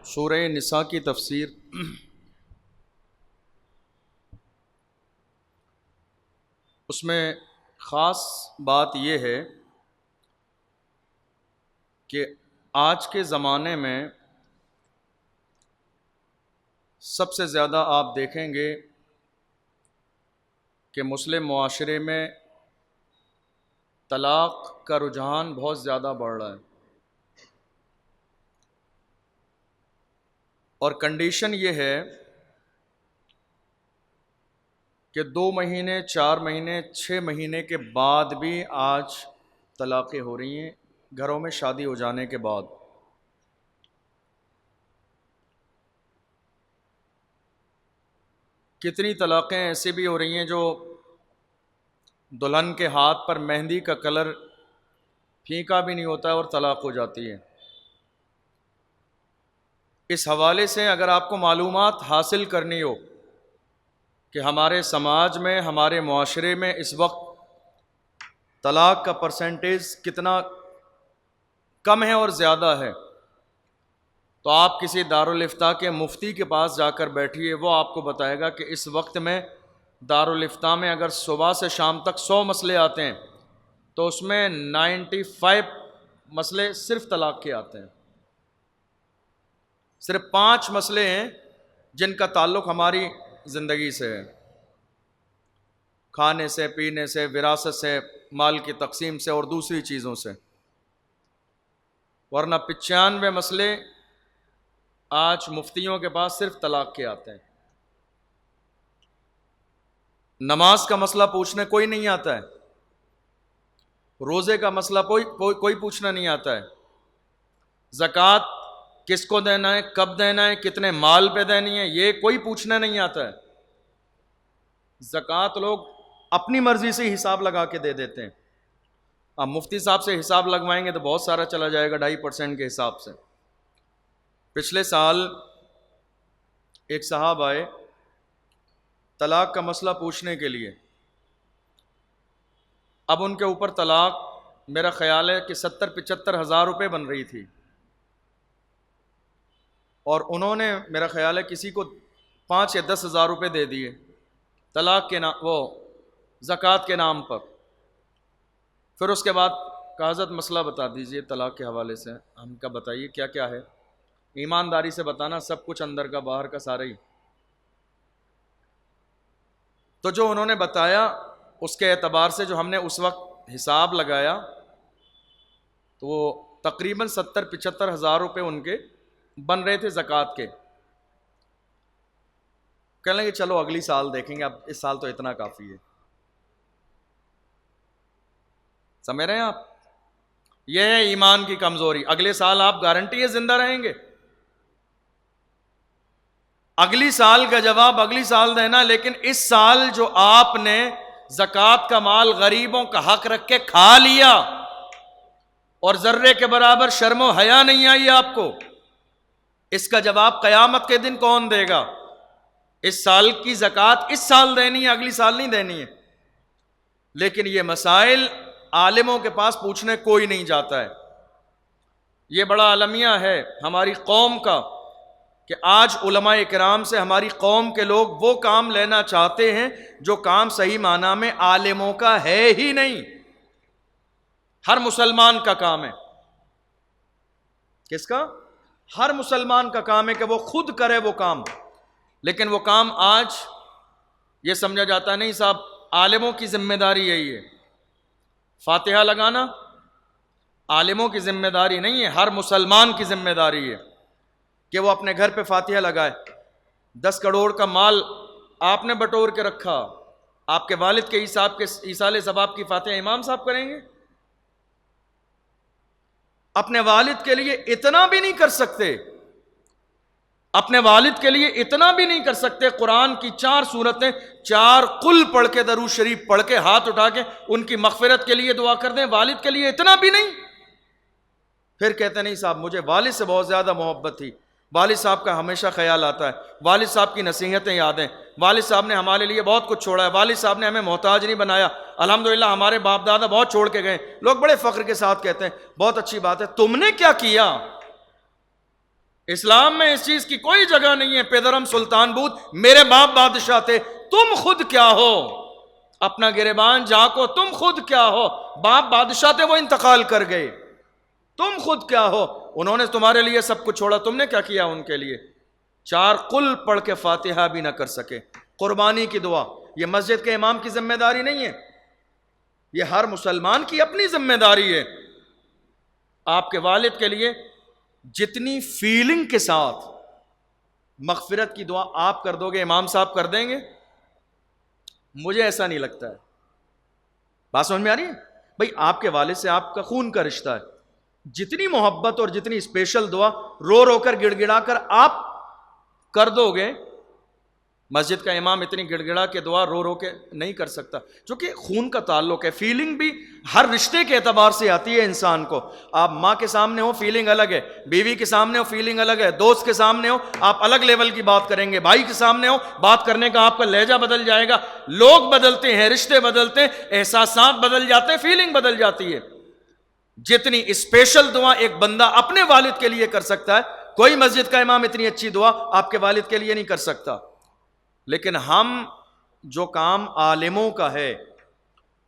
سورہ نساء کی تفسیر اس میں خاص بات یہ ہے کہ آج کے زمانے میں سب سے زیادہ آپ دیکھیں گے کہ مسلم معاشرے میں طلاق کا رجحان بہت زیادہ بڑھ رہا ہے، اور کنڈیشن یہ ہے کہ 2 مہینے 4 مہینے 6 مہینے کے بعد بھی آج طلاقیں ہو رہی ہیں گھروں میں شادی ہو جانے کے بعد۔ کتنی طلاقیں ایسی بھی ہو رہی ہیں جو دلہن کے ہاتھ پر مہندی کا کلر پھیکا بھی نہیں ہوتا ہے اور طلاق ہو جاتی ہے۔ اس حوالے سے اگر آپ کو معلومات حاصل کرنی ہو کہ ہمارے سماج میں ہمارے معاشرے میں اس وقت طلاق کا پرسنٹیج کتنا کم ہے اور زیادہ ہے، تو آپ کسی دارالافتاء کے مفتی کے پاس جا کر بیٹھیے، وہ آپ کو بتائے گا کہ اس وقت میں دارالافتاء میں اگر صبح سے شام تک 100 مسئلے آتے ہیں تو اس میں 95 مسئلے صرف طلاق کے آتے ہیں۔ صرف 5 مسئلے ہیں جن کا تعلق ہماری زندگی سے ہے، کھانے سے، پینے سے، وراثت سے، مال کی تقسیم سے اور دوسری چیزوں سے، ورنہ 95 مسئلے آج مفتیوں کے پاس صرف طلاق کے آتے ہیں۔ نماز کا مسئلہ پوچھنے کوئی نہیں آتا ہے، روزے کا مسئلہ کوئی پوچھنا نہیں آتا ہے، زکوٰۃ کس کو دینا ہے، کب دینا ہے، کتنے مال پہ دینی ہے، یہ کوئی پوچھنا نہیں آتا ہے۔ زکوٰۃ لوگ اپنی مرضی سے حساب لگا کے دے دیتے ہیں، اب مفتی صاحب سے حساب لگوائیں گے تو بہت سارا چلا جائے گا 2.5% کے حساب سے۔ پچھلے سال ایک صاحب آئے طلاق کا مسئلہ پوچھنے کے لیے، اب ان کے اوپر طلاق میرا خیال ہے کہ 70-75 ہزار روپے بن رہی تھی، اور انہوں نے میرا خیال ہے کسی کو 5 یا 10 ہزار روپے دے دیے طلاق کے نام، وہ زکوٰۃ کے نام پر۔ پھر اس کے بعد کہا حضرت مسئلہ بتا دیجئے طلاق کے حوالے سے۔ ہم کا بتائیے کیا کیا ہے، ایمانداری سے بتانا، سب کچھ اندر کا باہر کا سارا ہی۔ تو جو انہوں نے بتایا اس کے اعتبار سے جو ہم نے اس وقت حساب لگایا تو وہ تقریباً 70-75 ہزار روپے ان کے بن رہے تھے زکوٰۃ کے۔ کہنے لگے چلو اگلی سال دیکھیں گے، اب اس سال تو اتنا کافی ہے۔ سمجھ رہے ہیں آپ؟ یہ ہے ایمان کی کمزوری۔ اگلے سال آپ گارنٹی ہے زندہ رہیں گے؟ اگلی سال کا جواب اگلی سال دینا، لیکن اس سال جو آپ نے زکوٰۃ کا مال غریبوں کا حق رکھ کے کھا لیا اور ذرے کے برابر شرم و حیا نہیں آئی آپ کو، اس کا جواب قیامت کے دن کون دے گا؟ اس سال کی زکوٰۃ اس سال دینی ہے، اگلی سال نہیں دینی ہے۔ لیکن یہ مسائل عالموں کے پاس پوچھنے کوئی نہیں جاتا ہے۔ یہ بڑا المیہ ہے ہماری قوم کا کہ آج علماء کرام سے ہماری قوم کے لوگ وہ کام لینا چاہتے ہیں جو کام صحیح معنی میں عالموں کا ہے ہی نہیں، ہر مسلمان کا کام ہے۔ کس کا؟ ہر مسلمان کا کام ہے کہ وہ خود کرے وہ کام، لیکن وہ کام آج یہ سمجھا جاتا نہیں صاحب عالموں کی ذمہ داری یہی ہے۔ فاتحہ لگانا عالموں کی ذمہ داری نہیں ہے، ہر مسلمان کی ذمہ داری ہے کہ وہ اپنے گھر پہ فاتحہ لگائے۔ 10 کروڑ کا مال آپ نے بٹور کے رکھا، آپ کے والد کے حساب کے ایصال ثواب کی فاتحہ امام صاحب کریں گے؟ اپنے والد کے لیے اتنا بھی نہیں کر سکتے، اپنے والد کے لیے اتنا بھی نہیں کر سکتے، قرآن کی 4 سورتیں 4 قل پڑھ کے درود شریف پڑھ کے ہاتھ اٹھا کے ان کی مغفرت کے لیے دعا کر دیں، والد کے لیے اتنا بھی نہیں۔ پھر کہتے نہیں صاحب مجھے والد سے بہت زیادہ محبت تھی، والد صاحب کا ہمیشہ خیال آتا ہے، والد صاحب کی نصیحتیں یاد ہیں، والد صاحب نے ہمارے لیے بہت کچھ چھوڑا ہے، والد صاحب نے ہمیں محتاج نہیں بنایا، الحمدللہ ہمارے باپ دادا بہت چھوڑ کے گئے۔ لوگ بڑے فخر کے ساتھ کہتے ہیں بہت اچھی بات ہے، تم نے کیا کیا؟ اسلام میں اس چیز کی کوئی جگہ نہیں ہے پیدرم سلطان بود میرے باپ بادشاہ تھے، تم خود کیا ہو؟ اپنا گریبان جھانکو، تم خود کیا ہو؟ باپ بادشاہ تھے، وہ انتقال کر گئے، تم خود کیا ہو؟ انہوں نے تمہارے لیے سب کچھ چھوڑا، تم نے کیا کیا ان کے لیے؟ 4 قل پڑھ کے فاتحہ بھی نہ کر سکے۔ قربانی کی دعا یہ مسجد کے امام کی ذمہ داری نہیں ہے، یہ ہر مسلمان کی اپنی ذمہ داری ہے۔ آپ کے والد کے لیے جتنی فیلنگ کے ساتھ مغفرت کی دعا آپ کر دو گے، امام صاحب کر دیں گے؟ مجھے ایسا نہیں لگتا ہے۔ بات سمجھ میں آ رہی ہے؟ بھائی آپ کے والد سے آپ کا خون کا رشتہ ہے، جتنی محبت اور جتنی اسپیشل دعا رو رو کر گڑ گڑا کر آپ کر دو گے، مسجد کا امام اتنی گڑ گڑا کے دعا رو رو کے نہیں کر سکتا، چونکہ خون کا تعلق ہے۔ فیلنگ بھی ہر رشتے کے اعتبار سے آتی ہے انسان کو۔ آپ ماں کے سامنے ہو فیلنگ الگ ہے، بیوی کے سامنے ہو فیلنگ الگ ہے، دوست کے سامنے ہو آپ الگ لیول کی بات کریں گے، بھائی کے سامنے ہو بات کرنے کا آپ کا لہجہ بدل جائے گا۔ لوگ بدلتے ہیں، رشتے بدلتے ہیں، احساسات بدل جاتے ہیں، فیلنگ بدل جاتی ہے۔ جتنی اسپیشل دعا ایک بندہ اپنے والد کے لیے کر سکتا ہے، کوئی مسجد کا امام اتنی اچھی دعا آپ کے والد کے لیے نہیں کر سکتا۔ لیکن ہم جو کام عالموں کا ہے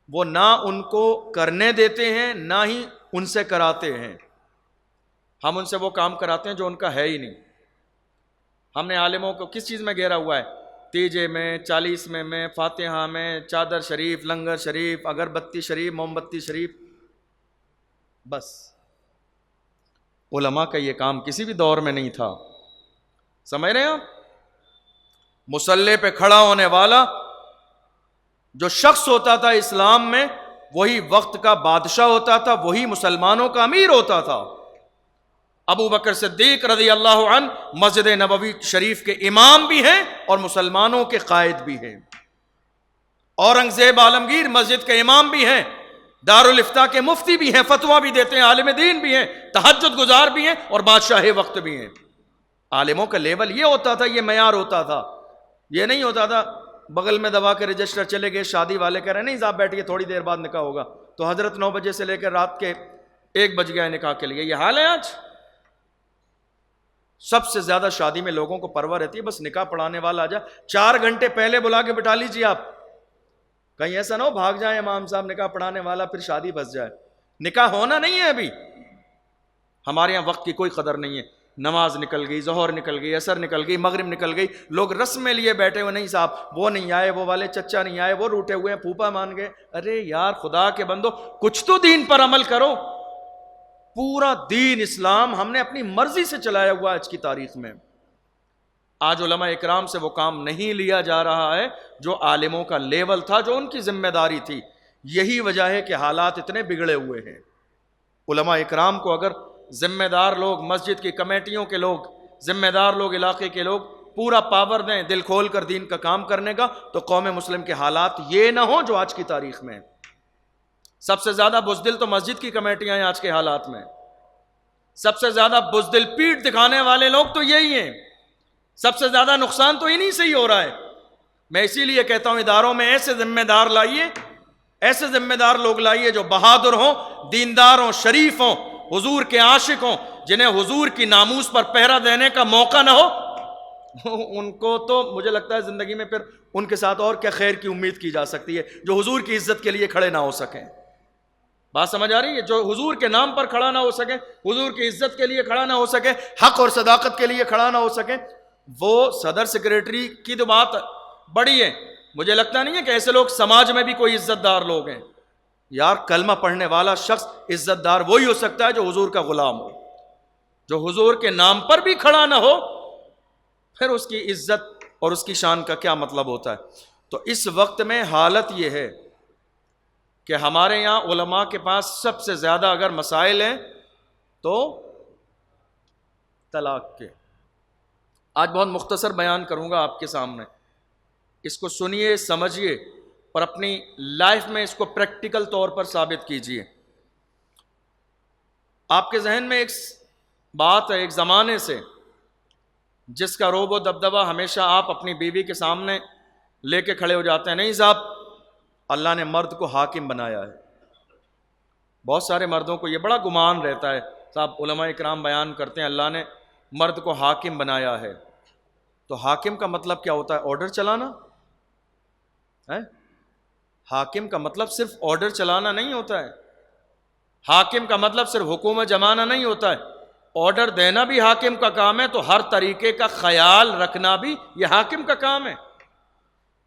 وہ نہ ان کو کرنے دیتے ہیں نہ ہی ان سے کراتے ہیں۔ ہم ان سے وہ کام کراتے ہیں جو ان کا ہے ہی نہیں۔ ہم نے عالموں کو کس چیز میں گھیرا ہوا ہے؟ تیجے میں، 40 میں، فاتحہ میں، چادر شریف، لنگر شریف، اگربتی شریف، موم بتی شریف، بس۔ علماء کا یہ کام کسی بھی دور میں نہیں تھا، سمجھ رہے ہیں آپ؟ مصلی پہ کھڑا ہونے والا جو شخص ہوتا تھا اسلام میں، وہی وقت کا بادشاہ ہوتا تھا، وہی مسلمانوں کا امیر ہوتا تھا۔ ابو بکر صدیق رضی اللہ عنہ مسجد نبوی شریف کے امام بھی ہیں اور مسلمانوں کے قائد بھی ہیں۔ اورنگزیب عالمگیر مسجد کے امام بھی ہیں، دارالافتاء کے مفتی بھی ہیں، فتویٰ بھی دیتے ہیں، عالم دین بھی ہیں، تہجد گزار بھی ہیں اور بادشاہ وقت بھی ہیں۔ عالموں کا لیول یہ ہوتا تھا، یہ معیار ہوتا تھا۔ یہ نہیں ہوتا تھا بغل میں دبا کے رجسٹر چلے گئے، شادی والے کہہ رہے ہیں نہیں صاحب بیٹھیے تھوڑی دیر بعد نکاح ہوگا، تو حضرت 9 بجے سے لے کر رات کے 1 بج گیا نکاح کے لیے۔ یہ حال ہے آج۔ سب سے زیادہ شادی میں لوگوں کو پرواہ رہتی ہے بس نکاح پڑھانے والا آ جائے، 4 گھنٹے پہلے بلا کے بٹھا لیجیے آپ، کہیں ایسا نہ ہو بھاگ جائیں امام صاحب نکاح پڑھانے والا پھر شادی بس جائے۔ نکاح ہونا نہیں ہے ابھی۔ ہمارے یہاں وقت کی کوئی قدر نہیں ہے، نماز نکل گئی، ظہر نکل گئی، عصر نکل گئی، مغرب نکل گئی، لوگ رسم میں لیے بیٹھے ہوئے، نہیں صاحب وہ نہیں آئے، وہ والے چچا نہیں آئے، وہ روٹے ہوئے ہیں، پھوپا مان گئے۔ ارے یار خدا کے بندو کچھ تو دین پر عمل کرو۔ پورا دین اسلام ہم نے اپنی مرضی سے چلایا ہوا آج کی تاریخ میں۔ آج علماء اکرام سے وہ کام نہیں لیا جا رہا ہے جو عالموں کا لیول تھا، جو ان کی ذمہ داری تھی۔ یہی وجہ ہے کہ حالات اتنے بگڑے ہوئے ہیں۔ علماء اکرام کو اگر ذمہ دار لوگ، مسجد کی کمیٹیوں کے لوگ، ذمہ دار لوگ، علاقے کے لوگ پورا پاور دیں دل کھول کر دین کا کام کرنے کا، تو قوم مسلم کے حالات یہ نہ ہوں جو آج کی تاریخ میں۔ سب سے زیادہ بزدل تو مسجد کی کمیٹیاں ہیں آج کے حالات میں۔ سب سے زیادہ بزدل پیٹھ دکھانے والے لوگ تو یہی ہیں۔ سب سے زیادہ نقصان تو انہی سے ہی ہو رہا ہے۔ میں اسی لیے کہتا ہوں اداروں میں ایسے ذمہ دار لائیے، ایسے ذمہ دار لوگ لائیے جو بہادر ہوں، دیندار ہوں، شریف ہوں، حضور کے عاشق ہوں، جنہیں حضور کی ناموس پر پہرا دینے کا موقع نہ ہو۔ ان کو تو مجھے لگتا ہے زندگی میں پھر ان کے ساتھ اور کیا خیر کی امید کی جا سکتی ہے، جو حضور کی عزت کے لیے کھڑے نہ ہو سکیں۔ بات سمجھ آ رہی ہے؟ جو حضور کے نام پر کھڑا نہ ہو سکے، حضور کی عزت کے لیے کھڑا نہ ہو سکے، حق اور صداقت کے لیے کھڑا نہ ہو سکے، وہ صدر سیکریٹری کی تو بات بڑی ہے، مجھے لگتا نہیں ہے کہ ایسے لوگ سماج میں بھی کوئی عزت دار لوگ ہیں۔ یار کلمہ پڑھنے والا شخص عزت دار وہی ہو سکتا ہے جو حضور کا غلام ہو۔ جو حضور کے نام پر بھی کھڑا نہ ہو، پھر اس کی عزت اور اس کی شان کا کیا مطلب ہوتا ہے؟ تو اس وقت میں حالت یہ ہے کہ ہمارے یہاں علماء کے پاس سب سے زیادہ اگر مسائل ہیں تو طلاق کے۔ آج بہت مختصر بیان کروں گا آپ کے سامنے، اس کو سنیے، سمجھیے اور اپنی لائف میں اس کو پریکٹیکل طور پر ثابت کیجیے۔ آپ کے ذہن میں ایک بات ہے ایک زمانے سے، جس کا روب و دبدبہ ہمیشہ آپ اپنی بیوی کے سامنے لے کے کھڑے ہو جاتے ہیں، نہیں صاحب اللہ نے مرد کو حاکم بنایا ہے۔ بہت سارے مردوں کو یہ بڑا گمان رہتا ہے، صاحب علماء اکرام بیان کرتے ہیں اللہ نے مرد کو حاکم بنایا ہے. تو حاکم کا مطلب کیا ہوتا ہے؟ آرڈر چلانا ہے. حاکم کا مطلب صرف آرڈر چلانا نہیں ہوتا ہے. حاکم کا مطلب صرف حکومت جمانا نہیں ہوتا ہے. آرڈر دینا بھی حاکم کا کام ہے، تو ہر طریقے کا خیال رکھنا بھی یہ حاکم کا کام ہے.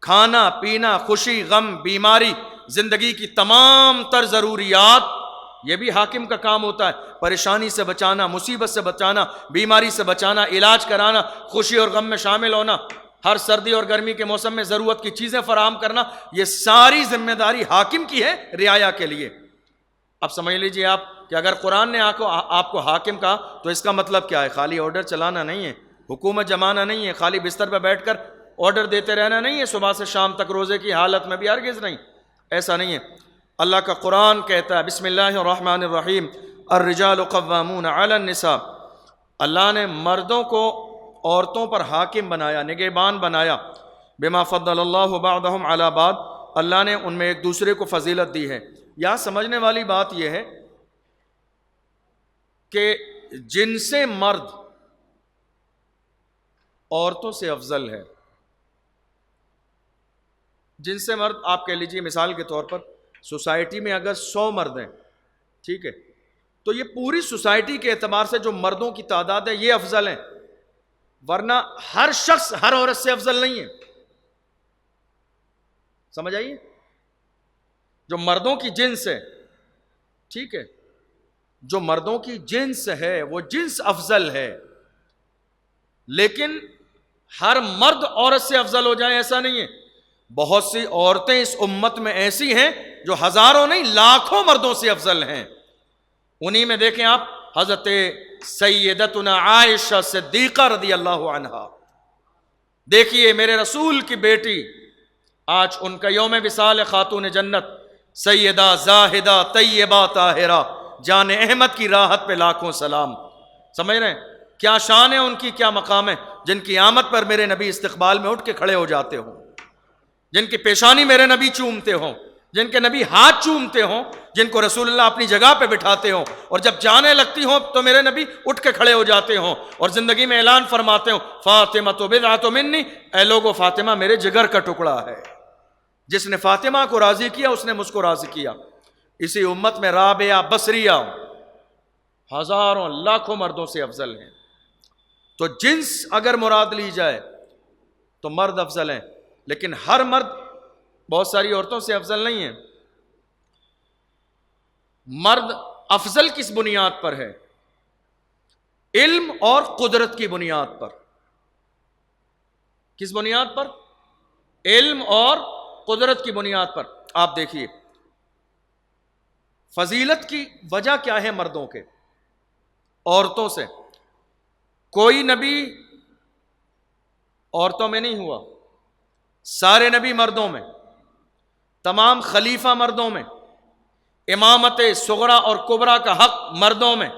کھانا پینا، خوشی غم بیماری، زندگی کی تمام تر ضروریات، یہ بھی حاکم کا کام ہوتا ہے. پریشانی سے بچانا، مصیبت سے بچانا، بیماری سے بچانا، علاج کرانا، خوشی اور غم میں شامل ہونا، ہر سردی اور گرمی کے موسم میں ضرورت کی چیزیں فراہم کرنا، یہ ساری ذمہ داری حاکم کی ہے رعایا کے لیے. اب سمجھ لیجئے آپ کہ اگر قرآن نے آپ کو حاکم کہا تو اس کا مطلب کیا ہے؟ خالی آرڈر چلانا نہیں ہے، حکومت جمانا نہیں ہے، خالی بستر پہ بیٹھ کر آرڈر دیتے رہنا نہیں ہے صبح سے شام تک روزے کی حالت میں بھی، ہرگز نہیں، ایسا نہیں ہے. اللہ کا قرآن کہتا ہے بسم اللہ الرحمن الرحیم الرجال قوامون علی النساء. اللہ نے مردوں کو عورتوں پر حاکم بنایا، نگہبان بنایا. بما فضل اللہ بعضهم علی بعض، اللہ نے ان میں ایک دوسرے کو فضیلت دی ہے. یہاں سمجھنے والی بات یہ ہے کہ جن سے مرد عورتوں سے افضل ہے. جن سے مرد، آپ کہہ لیجیے مثال کے طور پر سوسائٹی میں اگر 100 مرد ہیں، ٹھیک ہے، تو یہ پوری سوسائٹی کے اعتبار سے جو مردوں کی تعداد ہے یہ افضل ہیں، ورنہ ہر شخص ہر عورت سے افضل نہیں ہے. سمجھ آئیے؟ جو مردوں کی جنس ہے، ٹھیک ہے، جو مردوں کی جنس ہے وہ جنس افضل ہے، لیکن ہر مرد عورت سے افضل ہو جائے ایسا نہیں ہے. بہت سی عورتیں اس امت میں ایسی ہیں جو ہزاروں نہیں لاکھوں مردوں سے افضل ہیں. انہی میں دیکھیں آپ حضرت سیدتنا عائشہ صدیقہ رضی اللہ عنہا، دیکھیے میرے رسول کی بیٹی، آج ان کا یوم وصال خاتون جنت، سیدہ زاہدہ طیبہ طاہرہ جان احمد کی راحت پہ لاکھوں سلام. سمجھ رہے ہیں کیا شان ہے ان کی، کیا مقام ہے، جن کی آمد پر میرے نبی استقبال میں اٹھ کے کھڑے ہو جاتے ہوں، جن کی پیشانی میرے نبی چومتے ہوں، جن کے نبی ہاتھ چومتے ہوں، جن کو رسول اللہ اپنی جگہ پہ بٹھاتے ہوں، اور جب جانے لگتی ہوں تو میرے نبی اٹھ کے کھڑے ہو جاتے ہوں اور زندگی میں اعلان فرماتے ہوں فاطمہ تو بضعۃ منی، اے لوگو فاطمہ میرے جگر کا ٹکڑا ہے. جس نے فاطمہ کو راضی کیا اس نے مجھ کو راضی کیا. اسی امت میں رابعہ بصریہ ہزاروں لاکھوں مردوں سے افضل ہیں. تو جنس اگر مراد لی جائے تو مرد افضل ہیں، لیکن ہر مرد بہت ساری عورتوں سے افضل نہیں ہے. مرد افضل کس بنیاد پر ہے؟ علم اور قدرت کی بنیاد پر. کس بنیاد پر؟ علم اور قدرت کی بنیاد پر. آپ دیکھیے فضیلت کی وجہ کیا ہے مردوں کے عورتوں سے؟ کوئی نبی عورتوں میں نہیں ہوا، سارے نبی مردوں میں، تمام خلیفہ مردوں میں، امامت صغرا اور کبرا کا حق مردوں میں،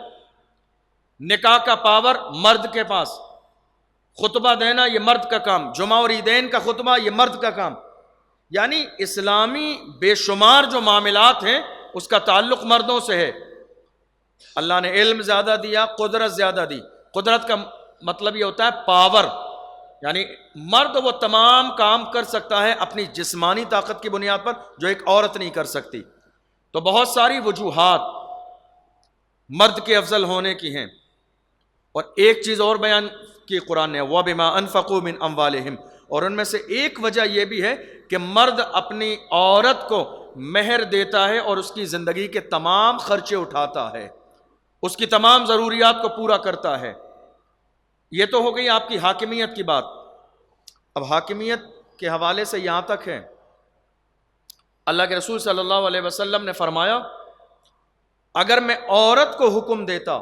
نکاح کا پاور مرد کے پاس، خطبہ دینا یہ مرد کا کام، جمعہ اور عیدین کا خطبہ یہ مرد کا کام. یعنی اسلامی بے شمار جو معاملات ہیں اس کا تعلق مردوں سے ہے. اللہ نے علم زیادہ دیا، قدرت زیادہ دی. قدرت کا مطلب یہ ہوتا ہے پاور، یعنی مرد وہ تمام کام کر سکتا ہے اپنی جسمانی طاقت کی بنیاد پر جو ایک عورت نہیں کر سکتی. تو بہت ساری وجوہات مرد کے افضل ہونے کی ہیں. اور ایک چیز اور بیان کی قرآن نے، وَبِمَا أَنفَقُوا مِنْ أَمْوَالِهِمْ، اور ان میں سے ایک وجہ یہ بھی ہے کہ مرد اپنی عورت کو مہر دیتا ہے اور اس کی زندگی کے تمام خرچے اٹھاتا ہے، اس کی تمام ضروریات کو پورا کرتا ہے. یہ تو ہو گئی آپ کی حاکمیت کی بات. اب حاکمیت کے حوالے سے یہاں تک ہے، اللہ کے رسول صلی اللہ علیہ وسلم نے فرمایا اگر میں عورت کو حکم دیتا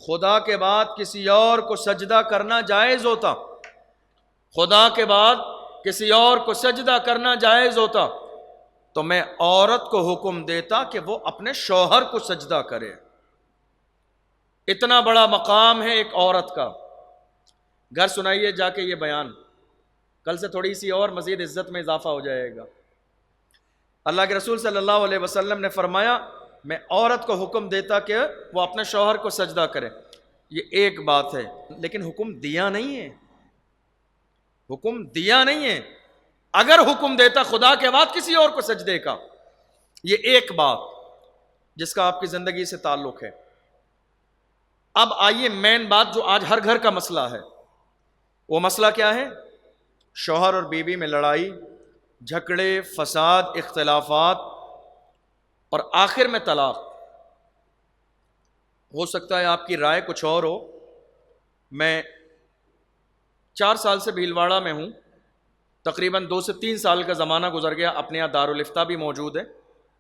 خدا کے بعد کسی اور کو سجدہ کرنا جائز ہوتا، خدا کے بعد کسی اور کو سجدہ کرنا جائز ہوتا، تو میں عورت کو حکم دیتا کہ وہ اپنے شوہر کو سجدہ کرے. اتنا بڑا مقام ہے ایک عورت کا. گھر سنائیے جا کے یہ بیان، کل سے تھوڑی سی اور مزید عزت میں اضافہ ہو جائے گا. اللہ کے رسول صلی اللہ علیہ وسلم نے فرمایا میں عورت کو حکم دیتا کہ وہ اپنے شوہر کو سجدہ کرے. یہ ایک بات ہے، لیکن حکم دیا نہیں ہے، حکم دیا نہیں ہے۔ اگر حکم دیتا خدا کے بعد کسی اور کو سجدے کا، یہ ایک بات جس کا آپ کی زندگی سے تعلق ہے۔ اب آئیے مین بات جو آج ہر گھر کا مسئلہ ہے، وہ مسئلہ کیا ہے؟ شوہر اور بیوی میں لڑائی جھگڑے فساد اختلافات اور آخر میں طلاق۔ ہو سکتا ہے آپ کی رائے کچھ اور ہو۔ میں 4 سال سے بھیلواڑہ میں ہوں، تقریباً 2 سے 3 سال کا زمانہ گزر گیا، اپنے یہاں دارالفتہ بھی موجود ہے،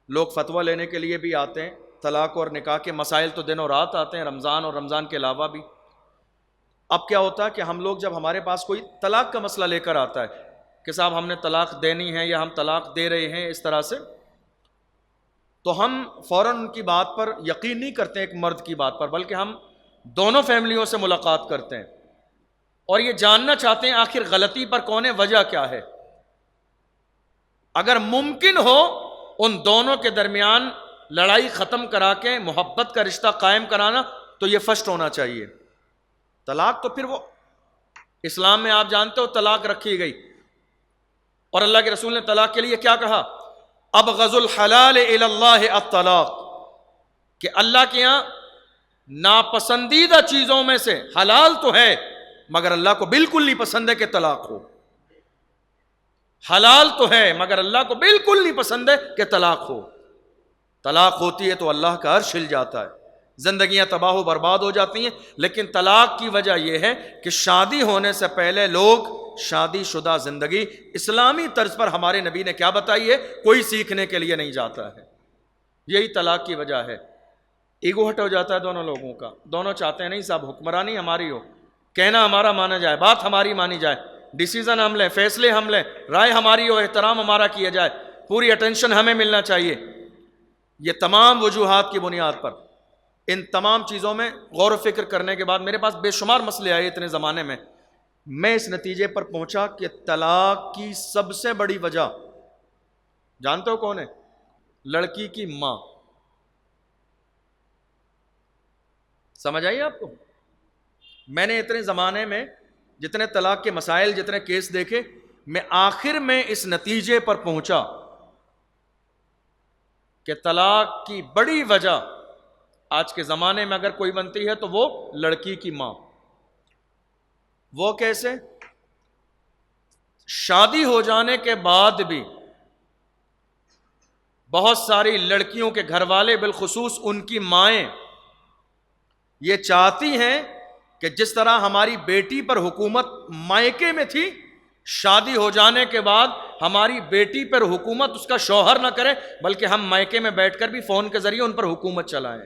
لوگ فتویٰ لینے کے لیے بھی آتے ہیں، طلاق اور نکاح کے مسائل تو دن اور رات آتے ہیں، رمضان اور رمضان کے علاوہ بھی۔ اب کیا ہوتا ہے کہ ہم لوگ جب ہمارے پاس کوئی طلاق کا مسئلہ لے کر آتا ہے کہ صاحب ہم نے طلاق دینی ہے یا ہم طلاق دے رہے ہیں اس طرح سے، تو ہم فوراً ان کی بات پر یقین نہیں کرتے ایک مرد کی بات پر، بلکہ ہم دونوں فیملیوں سے ملاقات کرتے ہیں اور یہ جاننا چاہتے ہیں آخر غلطی پر کون ہے، وجہ کیا ہے۔ اگر ممکن ہو ان دونوں کے درمیان لڑائی ختم کرا کے محبت کا رشتہ قائم کرانا، تو یہ فرسٹ ہونا چاہیے۔ طلاق تو پھر وہ اسلام میں آپ جانتے ہو طلاق رکھی گئی، اور اللہ کے رسول نے طلاق کے لیے کیا کہا؟ ابغض الحلال الی اللہ الطلاق، کہ اللہ کے یہاں ناپسندیدہ چیزوں میں سے حلال تو ہے مگر اللہ کو بالکل نہیں پسند ہے کہ طلاق ہو۔ حلال تو ہے مگر اللہ کو بالکل نہیں پسند ہے کہ طلاق ہو۔ طلاق ہوتی ہے تو اللہ کا عرش ہل جاتا ہے، زندگیاں تباہ و برباد ہو جاتی ہیں۔ لیکن طلاق کی وجہ یہ ہے کہ شادی ہونے سے پہلے لوگ شادی شدہ زندگی اسلامی طرز پر ہمارے نبی نے کیا بتائی ہے، کوئی سیکھنے کے لیے نہیں جاتا ہے۔ یہی طلاق کی وجہ ہے۔ ایگو ہٹ ہو جاتا ہے دونوں لوگوں کا، دونوں چاہتے ہیں نہیں صاحب حکمرانی ہماری ہو، کہنا ہمارا مانا جائے، بات ہماری مانی جائے، ڈیسیزن ہم لیں، فیصلے ہم لیں، رائے ہماری ہو، احترام ہمارا کیا جائے، پوری اٹینشن ہمیں ملنا چاہیے۔ یہ تمام وجوہات کی بنیاد پر ان تمام چیزوں میں غور و فکر کرنے کے بعد میرے پاس بے شمار مسئلے آئے اتنے زمانے میں اس نتیجے پر پہنچا کہ طلاق کی سب سے بڑی وجہ جانتے ہو کون ہے؟ لڑکی کی ماں۔ سمجھ آئیے آپ کو؟ میں نے اتنے زمانے میں جتنے طلاق کے مسائل، جتنے کیس دیکھے، میں آخر میں اس نتیجے پر پہنچا کہ طلاق کی بڑی وجہ آج کے زمانے میں اگر کوئی بنتی ہے تو وہ لڑکی کی ماں۔ وہ کیسے؟ شادی ہو جانے کے بعد بھی بہت ساری لڑکیوں کے گھر والے، بالخصوص ان کی مائیں، یہ چاہتی ہیں کہ جس طرح ہماری بیٹی پر حکومت مائکے میں تھی، شادی ہو جانے کے بعد ہماری بیٹی پر حکومت اس کا شوہر نہ کرے، بلکہ ہم مائکے میں بیٹھ کر بھی فون کے ذریعے ان پر حکومت چلائیں۔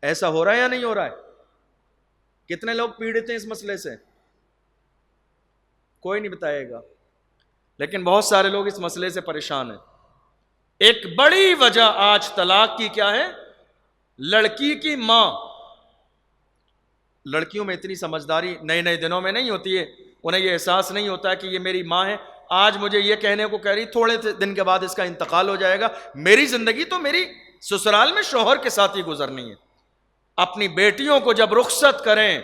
ایسا ہو رہا ہے یا نہیں ہو رہا ہے؟ کتنے لوگ پیڑت ہیں اس مسئلے سے؟ کوئی نہیں بتائے گا، لیکن بہت سارے لوگ اس مسئلے سے پریشان ہیں۔ ایک بڑی وجہ آج طلاق کی کیا ہے؟ لڑکی کی ماں۔ لڑکیوں میں اتنی سمجھداری نئے دنوں میں نہیں ہوتی ہے، انہیں یہ احساس نہیں ہوتا ہے کہ یہ میری ماں ہے، آج مجھے یہ کہنے کو کہہ رہی، تھوڑے دن کے بعد اس کا انتقال ہو جائے گا، میری زندگی تو میری سسرال میں شوہر کے ساتھ ہی گزرنی ہے۔ اپنی بیٹیوں کو جب رخصت کریں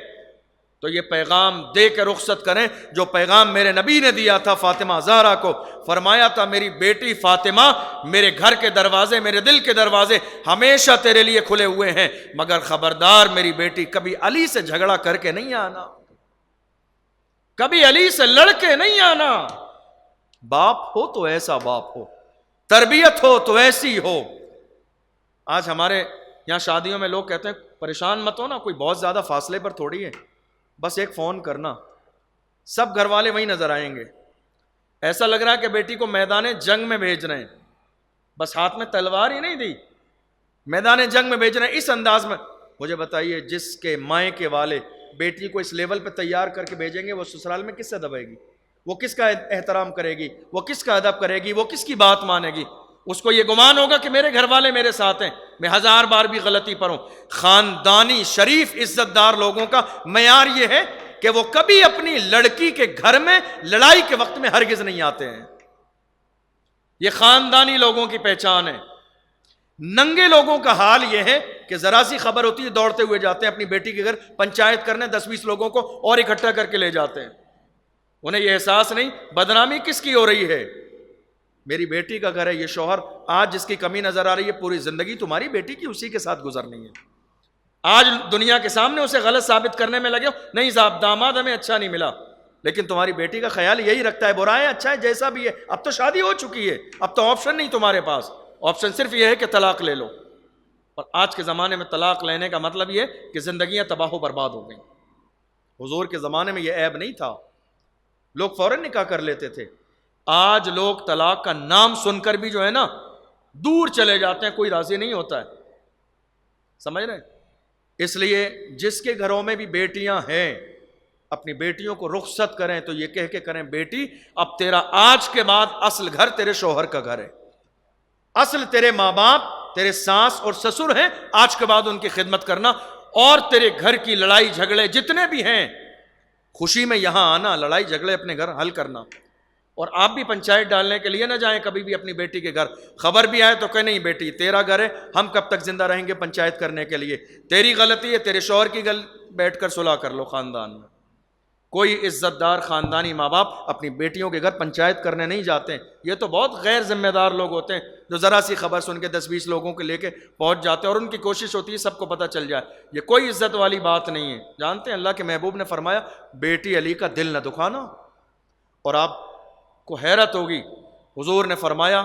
تو یہ پیغام دے کے رخصت کریں جو پیغام میرے نبی نے دیا تھا فاطمہ زہرا کو۔ فرمایا تھا میری بیٹی فاطمہ، میرے گھر کے دروازے، میرے دل کے دروازے ہمیشہ تیرے لیے کھلے ہوئے ہیں، مگر خبردار میری بیٹی کبھی علی سے جھگڑا کر کے نہیں آنا، کبھی علی سے لڑ کے نہیں آنا۔ باپ ہو تو ایسا باپ ہو، تربیت ہو تو ایسی ہو۔ آج ہمارے یہاں شادیوں میں لوگ کہتے ہیں پریشان مت ہو نا، کوئی بہت زیادہ فاصلے پر تھوڑی ہے، بس ایک فون کرنا، سب گھر والے وہیں نظر آئیں گے۔ ایسا لگ رہا ہے کہ بیٹی کو میدان جنگ میں بھیج رہے ہیں، بس ہاتھ میں تلوار ہی نہیں دی، میدان جنگ میں بھیج رہے ہیں اس انداز میں۔ مجھے بتائیے جس کے مائیں کے والے بیٹی کو اس لیول پہ تیار کر کے بھیجیں گے، وہ سسرال میں کس سے دبائے گی؟ وہ کس کا احترام کرے گی؟ وہ کس کا ادب کرے گی؟ وہ کس کی بات مانے گی؟ اس کو یہ گمان ہوگا کہ میرے گھر والے میرے ساتھ ہیں، میں 1000 بار بھی غلطی پر ہوں۔ خاندانی شریف عزت دار لوگوں کا معیار یہ ہے کہ وہ کبھی اپنی لڑکی کے گھر میں لڑائی کے وقت میں ہرگز نہیں آتے ہیں۔ یہ خاندانی لوگوں کی پہچان ہے۔ ننگے لوگوں کا حال یہ ہے کہ ذرا سی خبر ہوتی ہے دوڑتے ہوئے جاتے ہیں اپنی بیٹی کے گھر پنچایت کرنے، 10-20 لوگوں کو اور اکٹھا کر کے لے جاتے ہیں. انہیں یہ احساس نہیں بدنامی کس کی ہو رہی ہے. میری بیٹی کا گھر ہے، یہ شوہر آج جس کی کمی نظر آ رہی ہے پوری زندگی تمہاری بیٹی کی اسی کے ساتھ گزرنی ہے. آج دنیا کے سامنے اسے غلط ثابت کرنے میں لگے ہو، نہیں صاحب داماد ہمیں اچھا نہیں ملا، لیکن تمہاری بیٹی کا خیال یہی رکھتا ہے برا ہے اچھا ہے جیسا بھی ہے. اب تو شادی ہو چکی ہے، اب تو آپشن نہیں تمہارے پاس، آپشن صرف یہ ہے کہ طلاق لے لو. اور آج کے زمانے میں طلاق لینے کا مطلب یہ کہ زندگیاں تباہ و برباد ہو گئیں. حضور کے زمانے میں یہ عیب نہیں تھا، لوگ فوراً نکاح کر لیتے تھے. آج لوگ طلاق کا نام سن کر بھی جو ہے نا دور چلے جاتے ہیں، کوئی راضی نہیں ہوتا ہے. سمجھ رہے ہیں؟ اس لیے جس کے گھروں میں بھی بیٹیاں ہیں اپنی بیٹیوں کو رخصت کریں تو یہ کہہ کے کریں بیٹی اب تیرا آج کے بعد اصل گھر تیرے شوہر کا گھر ہے، اصل تیرے ماں باپ تیرے ساس اور سسر ہیں، آج کے بعد ان کی خدمت کرنا، اور تیرے گھر کی لڑائی جھگڑے جتنے بھی ہیں خوشی میں یہاں آنا، لڑائی جھگڑے اپنے گھر حل کرنا. اور آپ بھی پنچایت ڈالنے کے لیے نہ جائیں کبھی بھی اپنی بیٹی کے گھر. خبر بھی آئے تو کہ نہیں بیٹی تیرا گھر ہے، ہم کب تک زندہ رہیں گے پنچایت کرنے کے لیے، تیری غلطی ہے، تیرے شوہر کی بیٹھ کر صلح کر لو خاندان میں. کوئی عزت دار خاندانی ماں باپ اپنی بیٹیوں کے گھر پنچایت کرنے نہیں جاتے ہیں. یہ تو بہت غیر ذمہ دار لوگ ہوتے ہیں جو ذرا سی خبر سن کے 10-20 لوگوں کو لے کے پہنچ جاتے ہیں اور ان کی کوشش ہوتی ہے سب کو پتہ چل جائے. یہ کوئی عزت والی بات نہیں ہے. جانتے ہیں اللہ کے محبوب نے فرمایا بیٹی علی کا دل نہ دکھانا. اور آپ کو حیرت ہوگی حضور نے فرمایا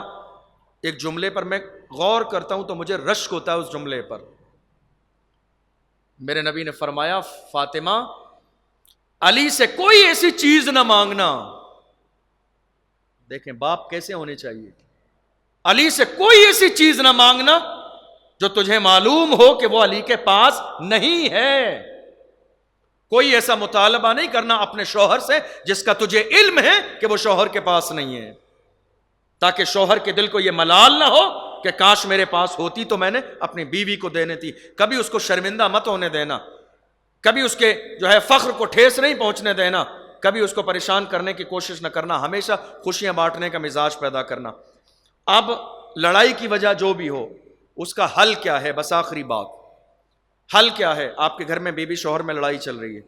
ایک جملے پر میں غور کرتا ہوں تو مجھے رشک ہوتا ہے اس جملے پر. میرے نبی نے فرمایا فاطمہ علی سے کوئی ایسی چیز نہ مانگنا. دیکھیں باپ کیسے ہونے چاہیے. علی سے کوئی ایسی چیز نہ مانگنا جو تجھے معلوم ہو کہ وہ علی کے پاس نہیں ہے. کوئی ایسا مطالبہ نہیں کرنا اپنے شوہر سے جس کا تجھے علم ہے کہ وہ شوہر کے پاس نہیں ہے، تاکہ شوہر کے دل کو یہ ملال نہ ہو کہ کاش میرے پاس ہوتی تو میں نے اپنی بیوی کو دینے تھی. کبھی اس کو شرمندہ مت ہونے دینا، کبھی اس کے جو ہے فخر کو ٹھیس نہیں پہنچنے دینا، کبھی اس کو پریشان کرنے کی کوشش نہ کرنا، ہمیشہ خوشیاں بانٹنے کا مزاج پیدا کرنا. اب لڑائی کی وجہ جو بھی ہو اس کا حل کیا ہے؟ بس آخری بات، حل کیا ہے؟ آپ کے گھر میں بیوی شوہر میں لڑائی چل رہی ہے،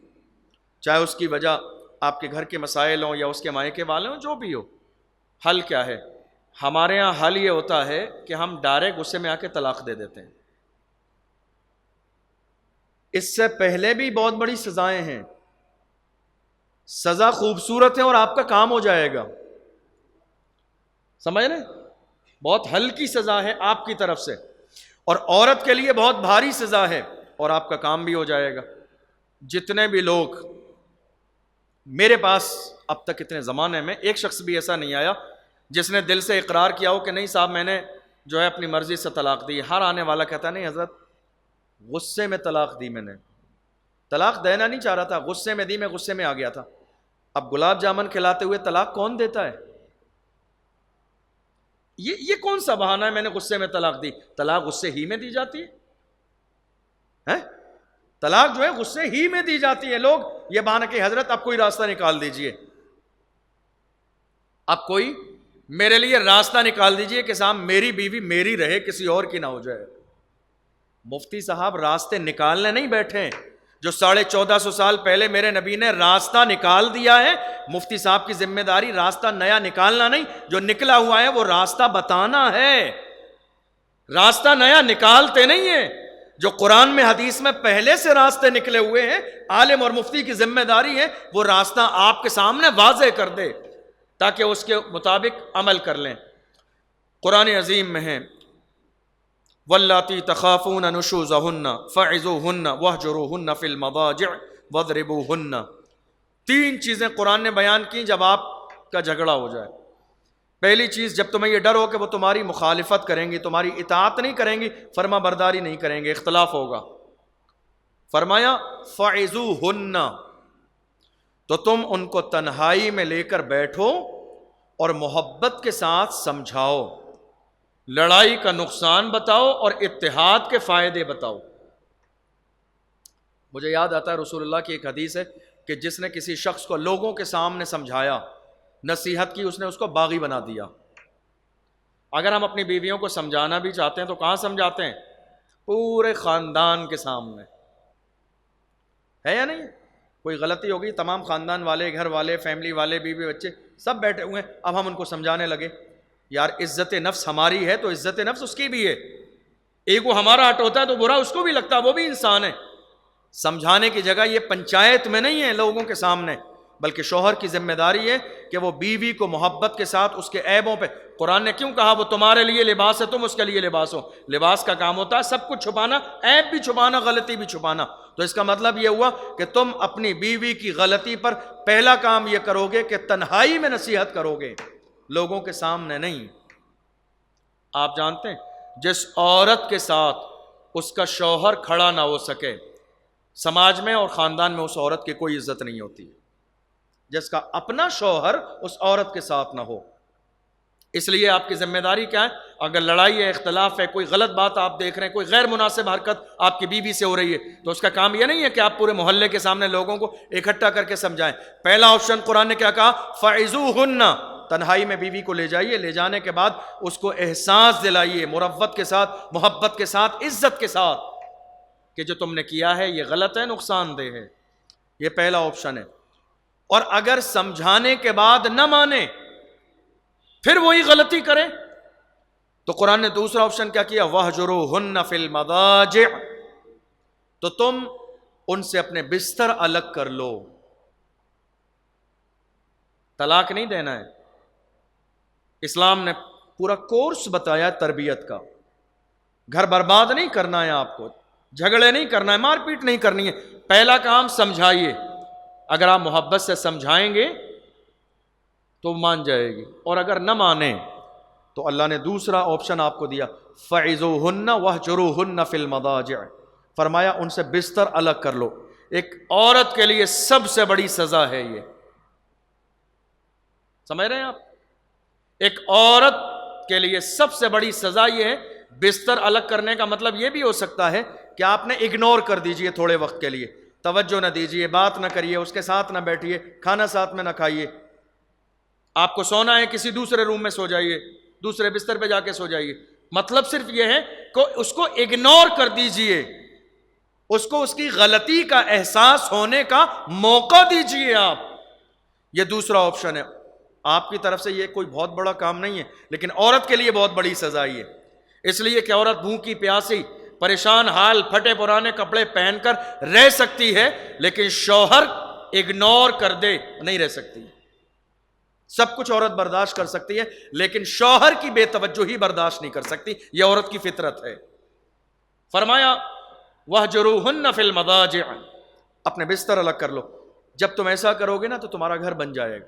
چاہے اس کی وجہ آپ کے گھر کے مسائل ہوں یا اس کے مائکے والے ہوں، جو بھی ہو، حل کیا ہے؟ ہمارے ہاں حل یہ ہوتا ہے کہ ہم ڈائریکٹ غصے میں آ کے طلاق دے دیتے ہیں. اس سے پہلے بھی بہت بڑی سزائیں ہیں. سزا خوبصورت ہے اور آپ کا کام ہو جائے گا، سمجھ رہے؟ بہت ہلکی سزا ہے آپ کی طرف سے، اور عورت کے لیے بہت بھاری سزا ہے اور آپ کا کام بھی ہو جائے گا. جتنے بھی لوگ میرے پاس اب تک اتنے زمانے میں ایک شخص بھی ایسا نہیں آیا جس نے دل سے اقرار کیا ہو کہ نہیں صاحب میں نے جو ہے اپنی مرضی سے طلاق دی. ہر آنے والا کہتا نہیں حضرت غصے میں طلاق دی، میں نے طلاق دینا نہیں چاہ رہا تھا، غصے میں دی، میں غصے میں آ گیا تھا. اب گلاب جامن کھلاتے ہوئے طلاق کون دیتا ہے؟ یہ کون سا بہانہ ہے میں نے غصے میں طلاق دی؟ طلاق غصے ہی میں دی جاتی ہے، طلاق جو ہے غصے ہی میں دی جاتی ہے. لوگ یہ بہانہ کہ حضرت اب کوئی راستہ نکال دیجئے، اب کوئی میرے لیے راستہ نکال دیجئے کہ صاحب میری بیوی میری رہے، کسی اور کی نہ ہو جائے. مفتی صاحب راستے نکالنے نہیں بیٹھے، جو 1450 سال پہلے میرے نبی نے راستہ نکال دیا ہے، مفتی صاحب کی ذمہ داری راستہ نیا نکالنا نہیں، جو نکلا ہوا ہے وہ راستہ بتانا ہے. راستہ نیا نکالتے نہیں ہیں. جو قرآن میں حدیث میں پہلے سے راستے نکلے ہوئے ہیں، عالم اور مفتی کی ذمہ داری ہے وہ راستہ آپ کے سامنے واضح کر دے تاکہ اس کے مطابق عمل کر لیں. قرآن عظیم میں ہے واللاتی تخافون نشوزہن فعظوہن واہجروہن فی المضاجع واضربوہن. 3 چیزیں قرآن نے بیان کی جب آپ کا جھگڑا ہو جائے. پہلی چیز جب تمہیں یہ ڈر ہو کہ وہ تمہاری مخالفت کریں گی، تمہاری اطاعت نہیں کریں گی، فرما برداری نہیں کریں گے، اختلاف ہوگا. فرمایا فعظوہن، تو تم ان کو تنہائی میں لے کر بیٹھو اور محبت کے ساتھ سمجھاؤ، لڑائی کا نقصان بتاؤ اور اتحاد کے فائدے بتاؤ. مجھے یاد آتا ہے رسول اللہ کی ایک حدیث ہے کہ جس نے کسی شخص کو لوگوں کے سامنے سمجھایا، نصیحت کی، اس نے اس کو باغی بنا دیا. اگر ہم اپنی بیویوں کو سمجھانا بھی چاہتے ہیں تو کہاں سمجھاتے ہیں؟ پورے خاندان کے سامنے، ہے یا نہیں؟ کوئی غلطی ہوگی تمام خاندان والے، گھر والے، فیملی والے، بیوی بچے سب بیٹھے ہوئے ہیں، اب ہم ان کو سمجھانے لگے یار عزت نفس ہماری ہے تو عزت نفس اس کی بھی ہے، ایگو ہمارا ہٹ ہوتا ہے تو برا اس کو بھی لگتا ہے، وہ بھی انسان ہے۔ سمجھانے کی جگہ یہ پنچایت میں نہیں ہے لوگوں کے سامنے، بلکہ شوہر کی ذمہ داری ہے کہ وہ بیوی کو محبت کے ساتھ اس کے عیبوں پہ، قرآن نے کیوں کہا وہ تمہارے لیے لباس ہے تم اس کے لیے لباس ہو؟ لباس کا کام ہوتا ہے سب کچھ چھپانا، عیب بھی چھپانا، غلطی بھی چھپانا۔ تو اس کا مطلب یہ ہوا کہ تم اپنی بیوی کی غلطی پر پہلا کام یہ کرو گے کہ تنہائی میں نصیحت کرو گے، لوگوں کے سامنے نہیں۔ آپ جانتے ہیں جس عورت کے ساتھ اس کا شوہر کھڑا نہ ہو سکے، سماج میں اور خاندان میں اس عورت کی کوئی عزت نہیں ہوتی، جس کا اپنا شوہر اس عورت کے ساتھ نہ ہو۔ اس لیے آپ کی ذمہ داری کیا ہے؟ اگر لڑائی ہے، اختلاف ہے، کوئی غلط بات آپ دیکھ رہے ہیں، کوئی غیر مناسب حرکت آپ کی بیوی سے ہو رہی ہے، تو اس کا کام یہ نہیں ہے کہ آپ پورے محلے کے سامنے لوگوں کو اکٹھا کر کے سمجھائیں۔ پہلا آپشن قرآن نے کیا کہا؟ فَعِظُوهُنَّ، تنہائی میں بیوی کو لے جائیے، لے جانے کے بعد اس کو احساس دلائیے، مروت کے ساتھ، محبت کے ساتھ، عزت کے ساتھ، کہ جو تم نے کیا ہے یہ غلط ہے، نقصان دہ ہے۔ یہ پہلا آپشن ہے۔ اور اگر سمجھانے کے بعد نہ مانے، پھر وہی غلطی کرے، تو قرآن نے دوسرا آپشن کیا کیا؟ وَاهْجُرُوهُنَّ فِي الْمَضَاجِعِ، تو تم ان سے اپنے بستر الگ کر لو۔ طلاق نہیں دینا ہے، اسلام نے پورا کورس بتایا تربیت کا۔ گھر برباد نہیں کرنا ہے، آپ کو جھگڑے نہیں کرنا ہے، مار پیٹ نہیں کرنی ہے۔ پہلا کام سمجھائیے، اگر آپ محبت سے سمجھائیں گے تو مان جائے گی، اور اگر نہ مانے تو اللہ نے دوسرا آپشن آپ کو دیا، فَعِظُوهُنَّ وَاهْجُرُوهُنَّ فِي الْمَضَاجِعِ، فرمایا ان سے بستر الگ کر لو۔ ایک عورت کے لیے سب سے بڑی سزا ہے یہ، سمجھ رہے ہیں آپ؟ ایک عورت کے لیے سب سے بڑی سزا یہ ہے۔ بستر الگ کرنے کا مطلب یہ بھی ہو سکتا ہے کہ آپ نے اگنور کر دیجئے، تھوڑے وقت کے لیے توجہ نہ دیجئے، بات نہ کریے، اس کے ساتھ نہ بیٹھیے، کھانا ساتھ میں نہ کھائیے، آپ کو سونا ہے کسی دوسرے روم میں سو جائیے، دوسرے بستر پہ جا کے سو جائیے۔ مطلب صرف یہ ہے کہ اس کو اگنور کر دیجئے، اس کو اس کی غلطی کا احساس ہونے کا موقع دیجئے آپ۔ یہ دوسرا آپشن ہے۔ آپ کی طرف سے یہ کوئی بہت بڑا کام نہیں ہے، لیکن عورت کے لیے بہت بڑی سزا ہے، اس لیے کہ عورت بھوکی پیاسی، پریشان حال، پھٹے پرانے کپڑے پہن کر رہ سکتی ہے، لیکن شوہر اگنور کر دے نہیں رہ سکتی۔ سب کچھ عورت برداشت کر سکتی ہے، لیکن شوہر کی بے توجہی برداشت نہیں کر سکتی، یہ عورت کی فطرت ہے۔ فرمایا وَاهْجُرُوهُنَّ فِي الْمَضَاجِعِ، اپنے بستر الگ کر لو۔ جب تم ایسا کرو گے نا تو تمہارا گھر بن جائے گا۔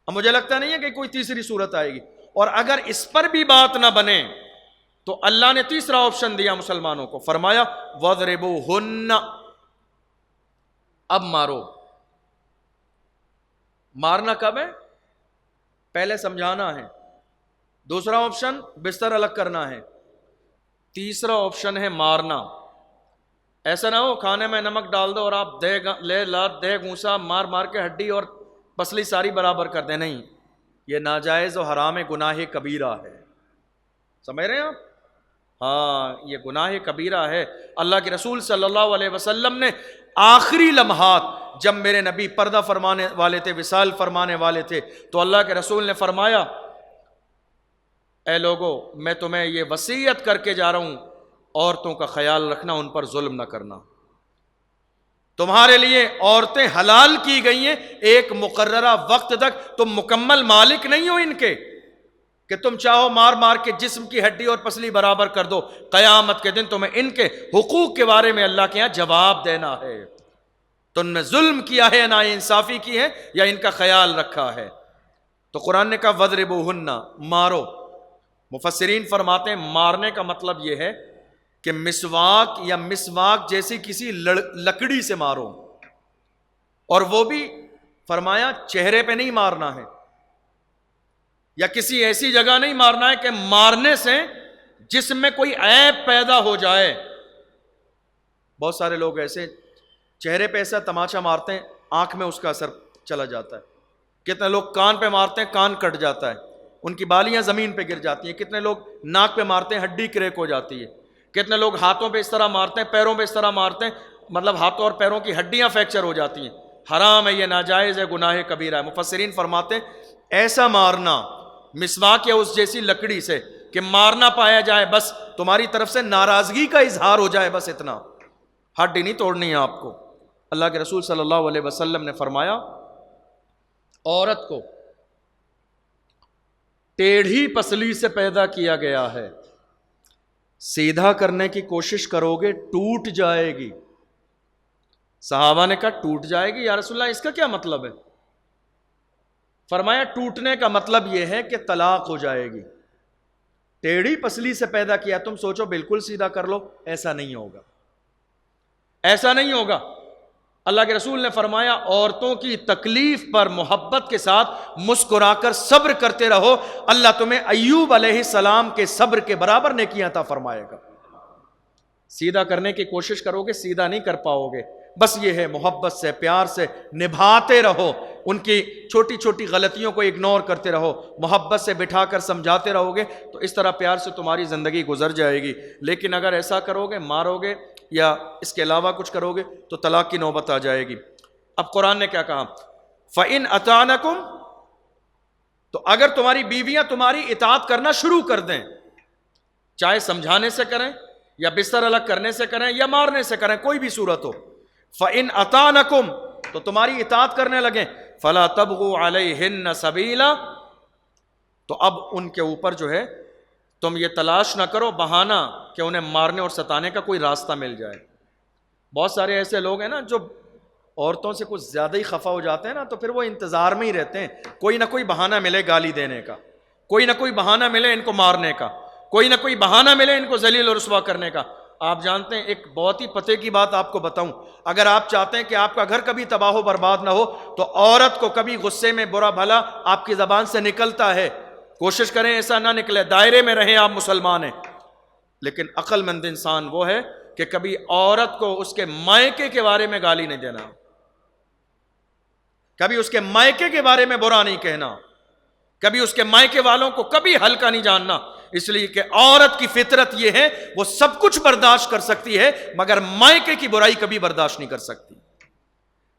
اب مجھے لگتا نہیں ہے کہ کوئی تیسری صورت آئے گی، اور اگر اس پر بھی بات نہ بنے تو اللہ نے تیسرا آپشن دیا مسلمانوں کو، فرمایا وَاضْرِبُوهُنَّ، اب مارو۔ مارنا کب ہے؟ پہلے سمجھانا ہے، دوسرا آپشن بستر الگ کرنا ہے، تیسرا آپشن ہے مارنا۔ ایسا نہ ہو کھانے میں نمک ڈال دو اور آپ دے گھونسا مار مار کے ہڈی اور پسلی ساری برابر کر دیں، نہیں، یہ ناجائز و حرام گناہ کبیرہ ہے۔ سمجھ رہے ہیں آپ؟ ہاں، یہ گناہ کبیرہ ہے۔ اللہ کے رسول صلی اللہ علیہ وسلم نے آخری لمحات جب میرے نبی پردہ فرمانے والے تھے، وصال فرمانے والے تھے، تو اللہ کے رسول نے فرمایا اے لوگو، میں تمہیں یہ وصیت کر کے جا رہا ہوں، عورتوں کا خیال رکھنا، ان پر ظلم نہ کرنا۔ تمہارے لیے عورتیں حلال کی گئی ہیں ایک مقررہ وقت تک، تم مکمل مالک نہیں ہو ان کے کہ تم چاہو مار مار کے جسم کی ہڈی اور پسلی برابر کر دو۔ قیامت کے دن تمہیں ان کے حقوق کے بارے میں اللہ کے یہاں جواب دینا ہے، تم نے ظلم کیا ہے، نا انصافی کی ہے، یا ان کا خیال رکھا ہے۔ تو قرآن نے کہا وَاضْرِبُوهُنَّ، مارو۔ مفسرین فرماتے ہیں مارنے کا مطلب یہ ہے کہ مسواک یا مسواک جیسی کسی لکڑی سے مارو، اور وہ بھی فرمایا چہرے پہ نہیں مارنا ہے، یا کسی ایسی جگہ نہیں مارنا ہے کہ مارنے سے جسم میں کوئی عیب پیدا ہو جائے۔ بہت سارے لوگ ایسے چہرے پہ ایسا تماچا مارتے ہیں، آنکھ میں اس کا اثر چلا جاتا ہے۔ کتنے لوگ کان پہ مارتے ہیں، کان کٹ جاتا ہے، ان کی بالیاں زمین پہ گر جاتی ہیں. کتنے لوگ ناک پہ مارتے ہیں ہڈی کریک ہو جاتی ہے. کتنے لوگ ہاتھوں پہ اس طرح مارتے ہیں, پیروں پہ اس طرح مارتے ہیں, مطلب ہاتھوں اور پیروں کی ہڈیاں فریکچر ہو جاتی ہیں. حرام ہے, یہ ناجائز ہے, گناہ کبیرہ ہے. مفسرین فرماتے ہیں ایسا مارنا مسواک یا اس جیسی لکڑی سے کہ مار نہ پایا جائے, بس تمہاری طرف سے ناراضگی کا اظہار ہو جائے, بس اتنا, ہڈی نہیں توڑنی ہے آپ کو. اللہ کے رسول صلی اللہ علیہ وسلم نے فرمایا عورت کو ٹیڑھی پسلی سے پیدا کیا گیا ہے, سیدھا کرنے کی کوشش کرو گے ٹوٹ جائے گی. صحابہ نے کہا ٹوٹ جائے گی یا رسول اللہ, اس کا کیا مطلب ہے؟ فرمایا ٹوٹنے کا مطلب یہ ہے کہ طلاق ہو جائے گی. ٹیڑھی پسلی سے پیدا کیا, تم سوچو بالکل سیدھا کر لو, ایسا نہیں ہوگا, ایسا نہیں ہوگا. اللہ کے رسول نے فرمایا عورتوں کی تکلیف پر محبت کے ساتھ مسکرا کر صبر کرتے رہو, اللہ تمہیں ایوب علیہ السلام کے صبر کے برابر نیکیاں عطا فرمائے گا. سیدھا کرنے کی کوشش کرو گے سیدھا نہیں کر پاؤ گے, بس یہ ہے محبت سے پیار سے نبھاتے رہو, ان کی چھوٹی چھوٹی غلطیوں کو اگنور کرتے رہو, محبت سے بٹھا کر سمجھاتے رہو گے تو اس طرح پیار سے تمہاری زندگی گزر جائے گی. لیکن اگر ایسا کرو گے, مارو گے یا اس کے علاوہ کچھ کرو گے تو طلاق کی نوبت آ جائے گی. اب قرآن نے کیا کہا, فَإِنْ أَطَعْنَكُمْ, تو اگر تمہاری بیویاں تمہاری اطاعت کرنا شروع کر دیں, چاہے سمجھانے سے کریں یا بستر الگ کرنے سے کریں یا مارنے سے کریں, کوئی بھی صورت ہو, فَإِنْ أَطَعْنَكُمْ, تو تمہاری اطاعت کرنے لگیں, فَلَا تَبْغُوا عَلَيْهِنَّ سَبِيلًا, تو اب ان کے اوپر جو ہے تم یہ تلاش نہ کرو بہانہ کہ انہیں مارنے اور ستانے کا کوئی راستہ مل جائے. بہت سارے ایسے لوگ ہیں نا جو عورتوں سے کچھ زیادہ ہی خفا ہو جاتے ہیں نا, تو پھر وہ انتظار میں ہی رہتے ہیں کوئی نہ کوئی بہانہ ملے گالی دینے کا, کوئی نہ کوئی بہانہ ملے ان کو مارنے کا, کوئی نہ کوئی بہانہ ملے ان کو ذلیل اور رسوا کرنے کا. آپ جانتے ہیں ایک بہت ہی پتے کی بات آپ کو بتاؤں, اگر آپ چاہتے ہیں کہ آپ کا گھر کبھی تباہ و برباد نہ ہو تو عورت کو کبھی غصے میں برا بھلا آپ کی زبان سے نکلتا ہے, کوشش کریں ایسا نہ نکلے, دائرے میں رہیں, آپ مسلمان ہیں. لیکن عقل مند انسان وہ ہے کہ کبھی عورت کو اس کے مائکے کے بارے میں گالی نہیں دینا, کبھی اس کے مائکے کے بارے میں برا نہیں کہنا, کبھی اس کے مائکے والوں کو کبھی ہلکا نہیں جاننا, اس لیے کہ عورت کی فطرت یہ ہے وہ سب کچھ برداشت کر سکتی ہے مگر مائکے کی برائی کبھی برداشت نہیں کر سکتی,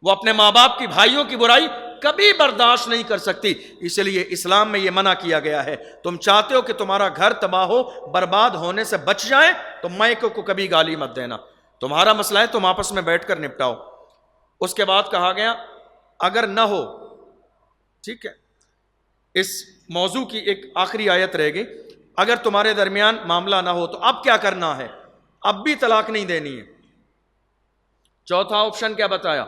وہ اپنے ماں باپ کی بھائیوں کی برائی کبھی برداشت نہیں کر سکتی. اس لیے اسلام میں یہ منع کیا گیا ہے, تم چاہتے ہو کہ تمہارا گھر تباہ ہو برباد ہونے سے بچ جائے تو مائکے کو کبھی گالی مت دینا, تمہارا مسئلہ ہے تم آپس میں بیٹھ کر نپٹاؤ. اس کے بعد کہا گیا اگر نہ ہو, ٹھیک ہے, اس موضوع کی ایک آخری آیت رہ گئی, اگر تمہارے درمیان معاملہ نہ ہو تو اب کیا کرنا ہے, اب بھی طلاق نہیں دینی ہے. چوتھا آپشن کیا بتایا,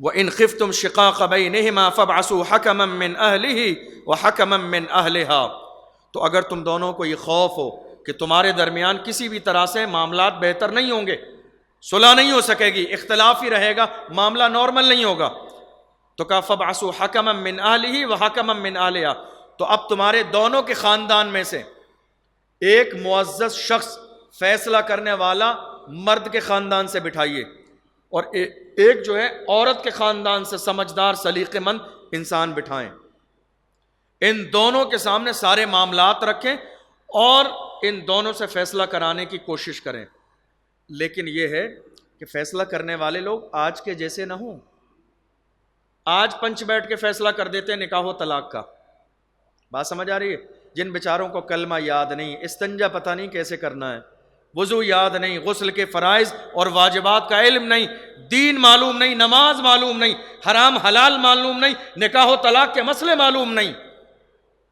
وَإِنْ خِفْتُمْ شِقَاقَ بَيْنِهِمَا فَابْعَثُوا حَكَمًا مِّنْ أَهْلِهِ وَحَكَمًا مِّنْ أَهْلِهَا, تو اگر تم دونوں کو یہ خوف ہو کہ تمہارے درمیان کسی بھی طرح سے معاملات بہتر نہیں ہوں گے, صلح نہیں ہو سکے گی, اختلاف ہی رہے گا, معاملہ نارمل نہیں ہوگا, تو کہا فَابْعَثُوا حَكَمًا مِّنْ أَهْلِهِ وَحَكَمًا مِّنْ أَهْلِهَا, تو اب تمہارے دونوں کے خاندان میں سے ایک معزز شخص فیصلہ کرنے والا مرد کے خاندان سے بٹھائیے, اور ایک جو ہے عورت کے خاندان سے سمجھدار سلیقے مند انسان بٹھائیں. ان دونوں کے سامنے سارے معاملات رکھیں اور ان دونوں سے فیصلہ کرانے کی کوشش کریں. لیکن یہ ہے کہ فیصلہ کرنے والے لوگ آج کے جیسے نہ ہوں. آج پنچ بیٹھ کے فیصلہ کر دیتے ہیں نکاح و طلاق کا, بات سمجھ آ رہی ہے, جن بیچاروں کو کلمہ یاد نہیں, استنجا پتہ نہیں کیسے کرنا ہے, وضو یاد نہیں, غسل کے فرائض اور واجبات کا علم نہیں, دین معلوم نہیں, نماز معلوم نہیں, حرام حلال معلوم نہیں, نکاح و طلاق کے مسئلے معلوم نہیں,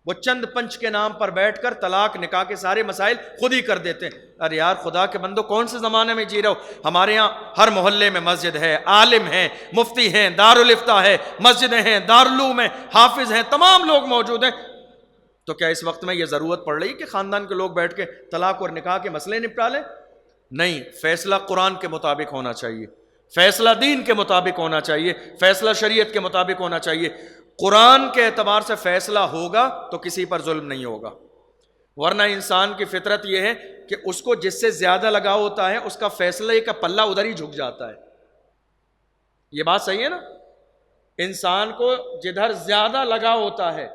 وہ چند پنچ کے نام پر بیٹھ کر طلاق نکاح کے سارے مسائل خود ہی کر دیتے ہیں. ارے یار خدا کے بندو, کون سے زمانے میں جی رہے ہو؟ ہمارے یہاں ہر محلے میں مسجد ہے, عالم ہیں, مفتی ہیں, دارالفتہ ہے, مسجدیں ہیں, دارالعلوم ہیں, حافظ ہیں, تمام لوگ موجود ہیں. تو کیا اس وقت میں یہ ضرورت پڑ رہی کہ خاندان کے لوگ بیٹھ کے طلاق اور نکاح کے مسئلے نپٹا لیں؟ نہیں, فیصلہ قرآن کے مطابق ہونا چاہیے, فیصلہ دین کے مطابق ہونا چاہیے, فیصلہ شریعت کے مطابق ہونا چاہیے. قرآن کے اعتبار سے فیصلہ ہوگا تو کسی پر ظلم نہیں ہوگا, ورنہ انسان کی فطرت یہ ہے کہ اس کو جس سے زیادہ لگاؤ ہوتا ہے اس کا فیصلے کا پلہ ادھر ہی جھک جاتا ہے. یہ بات صحیح ہے نا, انسان کو جدھر زیادہ لگاؤ ہوتا ہے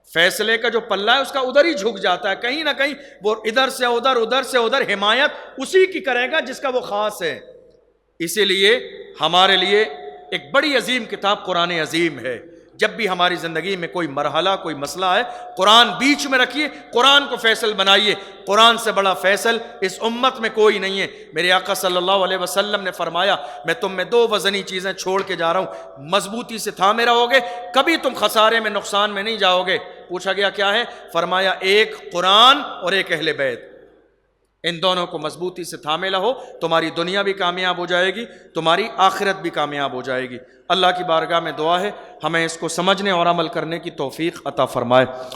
فیصلے کا جو پلہ ہے اس کا ادھر ہی جھک جاتا ہے، کہیں نہ کہیں وہ ادھر سے ادھر، ادھر سے ادھر، حمایت اسی کی کرے گا جس کا وہ خاص ہے۔ اسی لیے ہمارے لیے ایک بڑی عظیم کتاب قرآن عظیم ہے۔ جب بھی ہماری زندگی میں کوئی مرحلہ، کوئی مسئلہ ہے، قرآن بیچ میں رکھیے، قرآن کو فیصل بنائیے۔ قرآن سے بڑا فیصل اس امت میں کوئی نہیں ہے۔ میرے آقا صلی اللہ علیہ وسلم نے فرمایا، میں تم میں 2 وزنی چیزیں چھوڑ کے جا رہا ہوں، مضبوطی سے تھامے رہو گے، کبھی تم خسارے میں، نقصان میں نہیں جاؤ گے۔ پوچھا گیا کیا ہے؟ فرمایا ایک قرآن اور ایک اہل بیت۔ ان دونوں کو مضبوطی سے تھامے رہو، تمہاری دنیا بھی کامیاب ہو جائے گی، تمہاری آخرت بھی کامیاب ہو جائے گی۔ اللہ کی بارگاہ میں دعا ہے ہمیں اس کو سمجھنے اور عمل کرنے کی توفیق عطا فرمائے۔